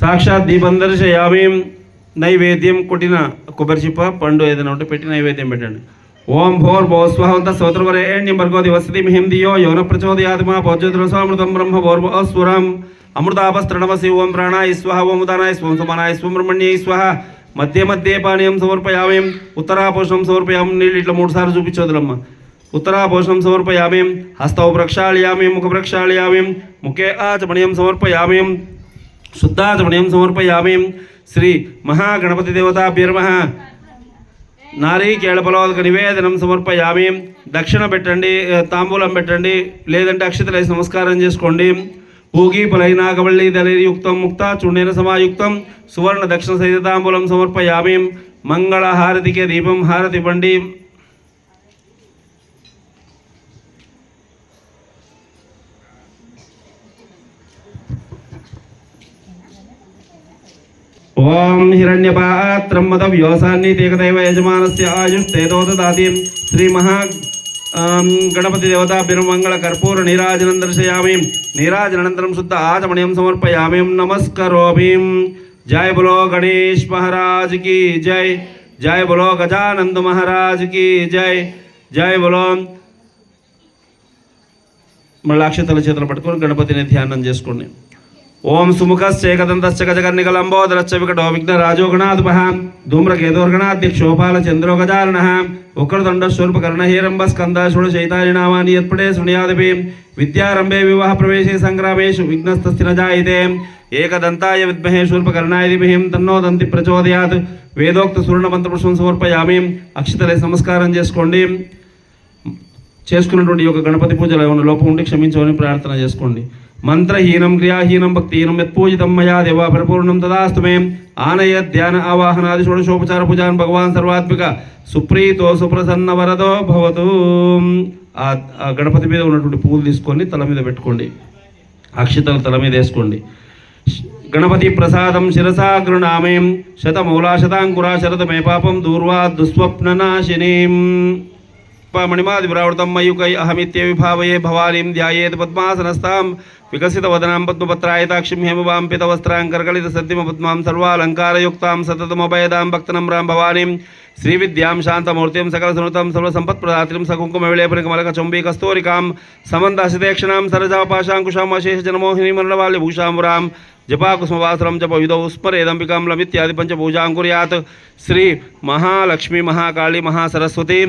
సాక్షాత్ దీపం దర్శయామి. నైవేద్యం కొట్టిన కొబ్బరి చిప్ప పండు ఏదైనా ఉంటే పెట్టి నైవేద్యం పెట్టండి. ఓం భోర్భోస్వహంత స్తోత్రవరేణ్యం భర్గో దివసతి మిహిం దియో యోన ప్రచోదయాత్మా భోజ్యోతిరసామృతం బ్రహ్మ భోర్భస్వరం అమృతాపస్తరణమసి. ఓం ప్రాణాయ స్వహ ఓం ఉదానాయ స్వం సమానాయ స్వం బ్రహ్మణ్యై స్వహ. మధ్య మధ్య పానీయం సమర్పయామి. ఉత్తరాపోషణం సమర్పయామి. నీళ్ళు ఇట్లా 3 సార్లు చూపించోదులమ్మ. ఉత్తరాపోషణం సమర్పయామి. హస్తౌ ప్రక్షాళయామి. ముఖ ప్రక్షాళయామి. ముఖే ఆచమణీయం సమర్పయామి. శుద్ధాచమణీయం సమర్పయామి. శ్రీ మహాగణపతి దేవతాభ్యర్మః నారీకేళఫలోదక నివేదనం సమర్పయామి. దక్షిణ పెట్టండి, తాంబూలం పెట్టండి, లేదంటే అక్షతలేసి నమస్కారం చేసుకోండి. పూగి ఫలైనాగవల్లి దళైర్యుక్తం ముక్త చూర్ణేన సమాయుక్తం సువర్ణ దక్షిణ సహిత తాంబూలం సమర్పయామి. మంగళహారతికే దీపం హారతి ఇవ్వండి. ఓం హిరణ్యపాత్రం మద వ్యోసాన్ని తేకదైవ యజమానస్య ఆయుష్ేదో దదాతి. శ్రీ మహా గణపతి దేవతాభ్యర్మంగళ కర్పూర నీరాజనం దర్శయామి. నీరాజనంతరం శుద్ధ ఆచమణీయం సమర్పయామి. నమస్కరోమి. జయ బలో గణేష్ మహారాజ్ की జై. జయ బలో గజానంద మహారాజ్ की జై. జయ బలో. మళ్ళీ అక్షతల చేతులు పట్టుకొని గణపతిని ధ్యానం చేసుకోండి. ఓం సుముఖశ్చేకదంతశ్చ గజకర్ణికలంబోదరశ్చ వికటో విఘ్నరాజో గణాధిపః ధూమ్రకేతోర్గణాధ్యక్షోపాల చంద్రో గజాననః ఉగ్రదండశూర్పకర్ణ హేరంబ స్కంద షోడశైతాని నామాని యత్పడే శృణుయాదపి. విద్యారంభే వివాహ ప్రవేశే సంగ్రామేషు విఘ్నస్తస్తి న జాయతే. ఏకదంతాయ విద్మహే శూర్పకర్ణాయ ధీమహి తన్నో దంతి ప్రచోదయాత్. వేదోక్త సువర్ణమంత్రపుష్పం సమర్పయామి. అక్షతలే నమస్కారం చేసుకోండి. చేసుకున్నటువంటి యొక్క గణపతి పూజలో ఏమైనా లోపం ఉండి క్షమించమని ప్రార్థన చేసుకోండి. మంత్రహీనం క్రియాహీనం భక్తిహీనం యత్పూజితం మయా దేవ పరిపూర్ణం తదాస్తు మే. ఆనయ ధ్యాన ఆవాహనాది షోడశోపచార పూజాన్ భగవాన్ సర్వాత్మిక సుప్రీతో సుప్రసన్న వరదో భవతు. ఆ గణపతి మీద ఉన్నటువంటి పువ్వులు తీసుకొని తల మీద పెట్టుకోండి. అక్షతలు తల మీద వేసుకోండి. గణపతి ప్రసాదం శిరసా గృణామే. శతమూలా శతాంకురా శరతమే పాపం దూర్వా దుస్వప్ననాశినీం. మణిమాది విరావృతం మయూకై అహమిత్య విభావయే భవానీం ధ్యాయేత్ పద్మాసనస్తాం. వికసితవదనాం పద్మపత్రాయతాక్షిం హేమవాం పితవస్త్రాం కర్కలిత సద్దిమ పద్మాం సర్వాలంకారయుక్తాం సతతమభయదాం భక్తనమ్రాం భవానీం. శ్రీవిద్యాం శాంతమూర్తిం సకలసునుతం సర్వసంపత్ప్రదాత్రిం సకుంకుమ విలేపరికమలక చంబీ కస్తూరికాం సమందాశితేక్షణాం సరజాపాశాంకుశాం అశేష జనమోహిని మరణవాల్య భూషాంబురాం. జపాకుస్మవాసరం జప విధౌ స్మరేదంబికాం లమిత్యాది పంచభూజాం కుర్యాత్. శ్రీ మహాలక్ష్మి మహాకాళి మహాసరస్వతి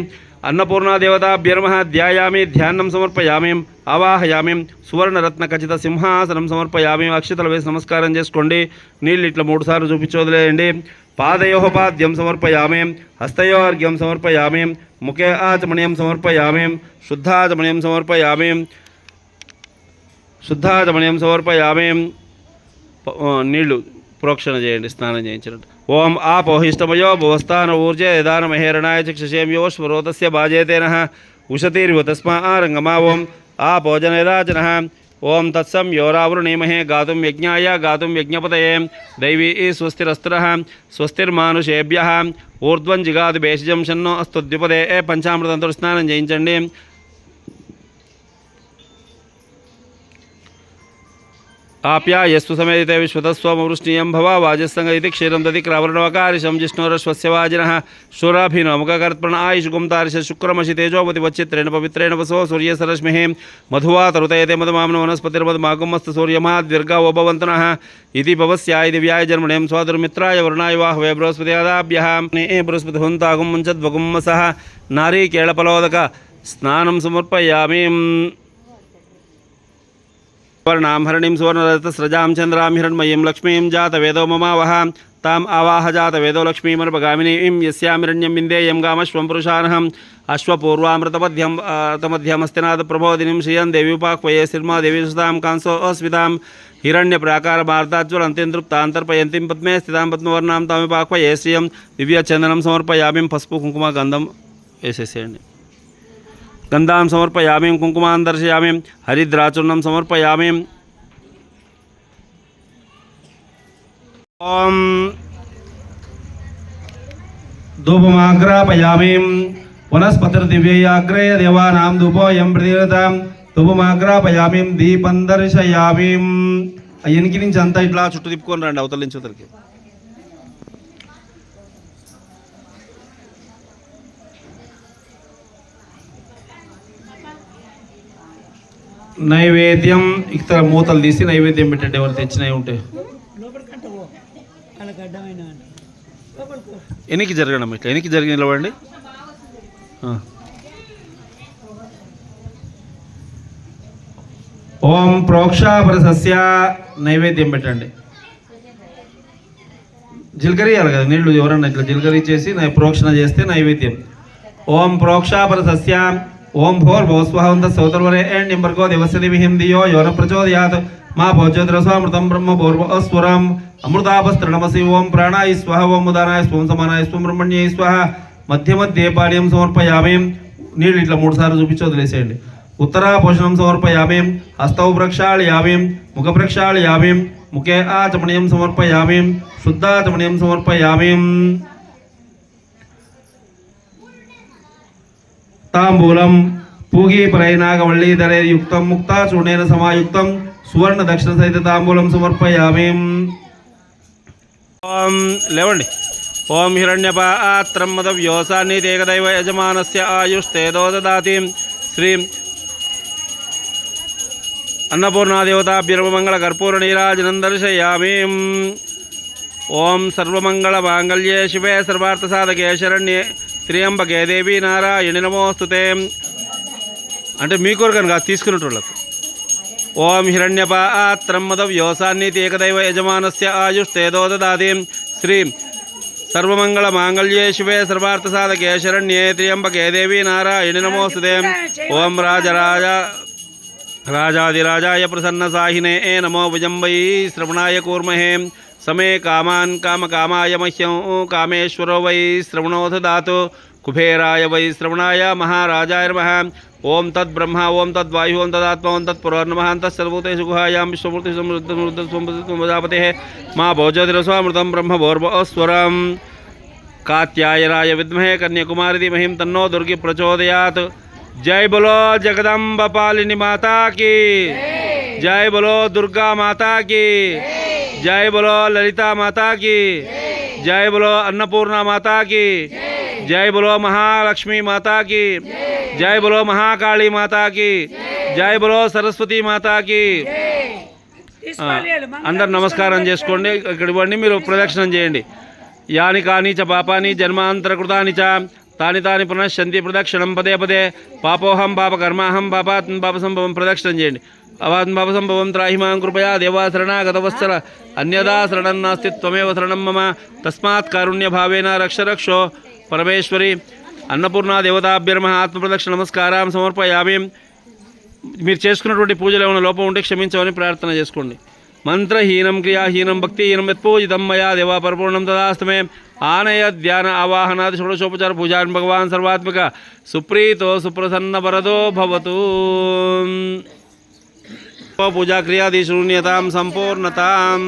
అన్నపూర్ణా దేవతాభ్యర్మః ధ్యాయామి. ధ్యానం సమర్పయామి. ఆవాహయామి. సువర్ణరత్న ఖచ్చిత సింహాసనం సమర్పయామి. అక్షతలు వేసి నమస్కారం చేసుకోండి. నీళ్ళు ఇట్లా 3 సార్లు చూపించొదిలేయండి. పాదయోః పాద్యం సమర్పయామి. హస్తయోర్ఘ్యం సమర్పయామి. ముఖే ఆచమణీయం సమర్పయామి. శుద్ధాచమణీయం సమర్పయామి. శుద్ధాచమణీయం సమర్పయామి. నీళ్లు ప్రోక్షణ చేయండి, స్నానం చేయించినట్టు. ఓం ఆపోహిష్టమయో భువస్థాన ఊర్జే యదాన మహేరణాయ చక్షసేమ్యో స్మరోతస్య బాజేతేనః ఉషతీర్వ తస్మా ఆరంగమా. ఓం ఆపోజనరాజనః. ఓం తత్సం యోరావృణీమహే గాతుం యజ్ఞాయ గాతుం యజ్ఞపతయే. దైవీ స్వస్తిరస్త్రః స్వస్తిర్మానుషేభ్యః. ఊర్ధ్వం జిగాది భేషజం షన్నో అస్తు ద్విపదే. పంచామృతంతో స్నానం చేయించండి. ఆప్యాయస్సు సమేతే విశ్వతస్వమవృష్ణీయం భవ వాజస్సంగతి క్షీరం దది క్రావరణవకారిశం జిష్ణోరశ్వస్య వాజినః శూరాభినో ముఖకర్పణ ఆయుషుకుం తారిష శుక్రమశి తేజోపతి వచ్చిత్రేణ పవిత్రేణ వసో సూర్యసరశ్మిః మధువాతరుతయతే మధుమామ్న వనస్పతిర్మధుమాగుమస్తు సూర్యమాద్విర్గా ఓభవంతనః. ఇది భవస్యాయ దివ్యాయ జన్మణేం స్వాదుర్మిత్రాయ వరుణాయ వాహవే బృహస్పతియాదాభ్యః. బృహస్పతి హుంతాగుం ముంచద్వగుం సహ నారీకేళఫలోదక స్నానం సమర్పయామి. वर्णां हरणीं सुवर्णरजतस्रजां चंद्रां हिरण्मयीं लक्ष्मीं जातवेदो ममावह. ताम् आवाह जातवेदो लक्ष्मीमर्पगामिनीं यस्यामिरण्यं विन्देयं गामश्वं पुरुषानहम्. अश्वपूर्वामृतमध्यं तमध्यमस्तिनाथ प्रबोधिनीं श्रियं देवी उपाह्वये सिर्मा देवी सुतां कांसो अस्मितां हिरण्यप्राकारमार्ताज्वलन्तीं तृप्तान्तर्पयन्तीं पद्मे स्थितां पद्मवर्णां तामुपाह्वये श्रियं दिव्यचन्दनं समर्पयामि. पసుపు కుంకుమ గంధం వేసేసేయండి. गंधां समर्पयामि. कुंकुमान् दर्शयामि. हरिद्राचूर्णं समर्पयामि. ओम धूपमाग्रापयामि. वनस्पतिर्दिव्ययाग्रय देवानां धूपोऽयं प्रदीयतां. धूपमाग्रापयामि. दीपं दर्शयामि. ఆ ఎనికి నుంచి అంతా ఇట్లా చుట్టూ తిప్పుకొని రండి అవతల నుంచి అవతలకి. నైవేద్యం ఇక్కడ మూతలు తీసి నైవేద్యం పెట్టండి ఎవరు తెచ్చినవి ఉంటే. ఎనికి జరగడం ఇట్లా ఎనికి జరిగి నిలవండి. ఓం ప్రోక్షాపరసస్య నైవేద్యం పెట్టండి. జీలకర్ర ఇవ్వాలి కదా నీళ్ళు, ఎవరన్నా ఇట్లా జీలకర్ర ఇచ్చేసి ప్రోక్షణ చేస్తే నైవేద్యం. ఓం ప్రోక్షాపరసస్య ఓం భోర్భోస్వహంత సౌతర్వరే నింబర్గో దివస్యది విహిం దియో యోన ప్రచోదయాత్ మా భోజ్యోతిరస్వామృతం బ్రహ్మ భోర్భస్వరం అమృతాపస్త్రణమసి. ఓం ప్రాణాయ స్వహ ఓం ఉదానాయ స్వం సమానాయ స్వం బ్రహ్మణ్యై స్వహ. మధ్య మధ్య పాళ్యం సమర్పయామి. నీళ్ళు ఇట్లా 3 సార్లు చూపించి వదిలేసేయండి. ఉత్తరాపోషణం సమర్పయామి. హస్తౌ ప్రక్షాళయామి. ముఖ ప్రక్షాళయామి. ముఖే ఆచమనీయం సమర్పయామి. శుద్ధాచమనీయం సమర్పయామి. తాంబూలం పూగీపరైనాగవళ్ళీధరే యుక్తం ముక్తాచూర్ణేన సమాయుక్తం సువర్ణ దక్షిణ సహిత తాంబూలం సమర్పయామి. ఓం లేవండి. ఓం హిరణ్యపాత్రం మదవ్యోసాన్నితేకదైవ యజమానస్య ఆయుష్తేదో దదాతి. శ్రీం అన్నపూర్ణాదేవతాభ్యర్వమంగళ కర్పూర నీరాజనం దర్శయామి. ఓం సర్వమంగళమాంగళ్యే శివే సర్వార్థసాధకే శరణ్యే త్ర్యంబకే దేవి నారాయణి నమోస్తుతే. అంటే మీ కొరకను కాదు తీసుకున్నట్టు. ఓం హిరణ్యపాత్రం మదవ్యోసాన్నితి ఏకదైవ యజమానస్య ఆయుష్తేదో దదాతి. శ్రీ సర్వమంగళమాంగళ్యే శివే సర్వార్థసాధకే శరణ్యే త్ర్యంబకే దేవి నారాయణి నమోస్తుతే. ఓం రాజాదిరాజాయ ప్రసన్నసాహినే నమో విజంబై శ్రవణాయ కూర్మహే. సమే కామాన్ కామకామాయ మహ్యం కామేశ్వరో వై శ్రవణో దదాతు. కుబేరాయ వై శ్రవణాయ మహారాజాయ నమః. ఓం తద్బ్రహ్మ ఓం తద్వాయు ఓం తదాత్మ ఓం తత్పురోర్నమః. అంతఃసర్వభూతేషు గుహాయాం విశ్వమూర్తి సమృద్ధ మా భోజ్యోతిరస్వామృతం బ్రహ్మ భోర్భస్వరం. కాత్యాయనాయ విద్మహే కన్యాకుమారి ధీమహి తన్నో దుర్గి ప్రచోదయాత్. జై బలో జగదంబ పాలిని మాతా की. జై బలో దుర్గా మాతా की. జై బలో లలితా మాతా की. జై బలో అన్నపూర్ణ మాతా की. జై బలో మహాలక్ష్మీ మాతా की. జై బలో మహాకాళీ మాతా की. జై బలో సరస్వతి మాతా की. అందరు నమస్కారం చేసుకోండి. ఇక్కడ ఇవ్వండి, మీరు ప్రదక్షిణం చేయండి. యాని కాని చ పాపాని జన్మాంతరకృతాని చ తాని తాని పునశ్చంతి ప్రదక్షిణం పదే పదే. పాపోహం పాపకర్మాహం పాపాత్మ పాపసంభవం. ప్రదక్షిణం చేయండి. అవాత్మ పాపసంభవం త్రాహిమాం కృపయా దేవా శరణాగతవత్సల. అన్యదా శరణం నాస్తి త్వమేవ శరణం మమ. తస్మాత్ కారుణ్యభావేన రక్ష రక్షో పరమేశ్వరి. అన్నపూర్ణ దేవతాభ్యర్మ ఆత్మప్రదక్షిణ నమస్కారం సమర్పయామి. మీరు చేసుకున్నటువంటి పూజలు ఏమైనా లోపం ఉంటే క్షమించమని ప్రార్థన చేసుకోండి. మంత్రహీనం క్రియాహీనం భక్తిహీనం యత్పూజితం మయా దేవా పరిపూర్ణం తదాస్తమే. ఆనయ ధ్యాన ఆవాహనాది షోడశోపచార పూజాన్ భగవాన్ సర్వాత్మక సుప్రీతో సుప్రసన్న వరదో భవతు. పూజా క్రియాది శూన్యతాం సంపూర్ణతాం.